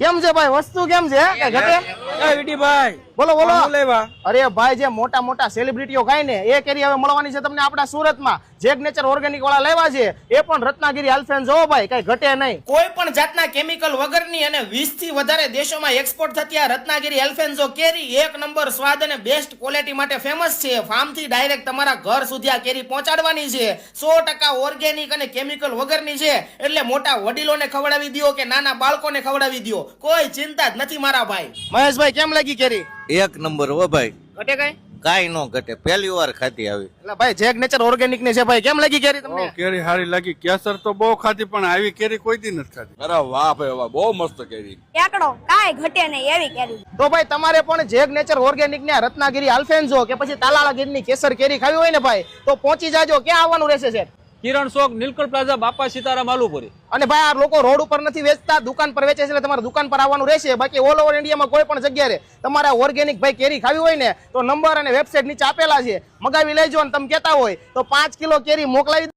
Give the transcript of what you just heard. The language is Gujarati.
કેમ છે ભાઈ? વસ્તુ કેમ છે? કઈ ઘટે? એ વિડીભાઈ બોલો બોલો. લેવા અરે ભાઈ, જે મોટા મોટા સેલિબ્રિટીઓ ખાય ને એ કેરી હવે મળવાની છે તમને આપણા સુરતમાં. જેગ નેચર ઓર્ગેનિક વાળા લેવા છે, એ પણ રત્નાગીરી આલ્ફેન્સો ભાઈ, કઈ ઘટે નહીં. કોઈ પણ જાતના કેમિકલ વગરની અને 20 થી વધારે દેશોમાં એક્સપોર્ટ થતી આ રત્નાગીરી આલ્ફેન્સો કેરી એક નંબર સ્વાદ અને બેસ્ટ ક્વોલિટી માટે ફેમસ છે. ફાર્મ થી ડાયરેક્ટ તમારા ઘર સુધી આ કેરી પહોંચાડવાની છે. 100% ઓર્ગેનિક અને કેમિકલ વગરની છે. એટલે મોટા વડીલોને ખવડાવી દો કે નાના બાળકોને ખવડાવી દો, કોઈ ચિંતા જ નથી મારા ભાઈ. મહેશભાઈ, કેમ લાગી કેરી? એક નંબર હો ભાઈ, ઘટે કઈ? કાઈ નો ઘટે, પહેલી વાર ખાધી આવી. એટલે ભાઈ, જેગ નેચર ઓર્ગેનિક ની છે ભાઈ. કેમ લાગી કેરી તમને? કેરી હારી લાગી. કેસર તો બહુ ખાધી પણ આવી કેરી કોઈ દી નથી ખાધી. અરે વાહ ભાઈ વાહ, બહુ મસ્ત કેરી. એકડો કાંઈ ઘટે નહીં એવી કેરી. તો ભાઈ, તમારે પણ જેગ નેચર ઓર્ગેનિક ની રત્નાગીરી આલ્ફેન્સો કે પછી તાલાળાગીરી કેસર કેરી ખાવી હોય ને ભાઈ, તો પહોંચી જાજો. ક્યાં આવવાનું રહેશે છે? કિરણ ચોક, નીલકંઠ પ્લાઝા, બાપા સીતારામ, આલુપુરી. અને ભાઈ, આ લોકો રોડ ઉપર નથી વેચતા, દુકાન પર વેચે છે, એટલે તમારે દુકાન પર આવવાનું રહેશે. બાકી ઓલ ઓવર ઇન્ડિયામાં કોઈ પણ જગ્યાએ તમારે ઓર્ગેનિક ભાઈ કેરી ખાવી હોય ને, તો નંબર અને વેબસાઇટ નીચે આપેલા છે, મગાવી લેજો. અને તમે કહેતા હોય તો 5 કિલો કેરી મોકલાવી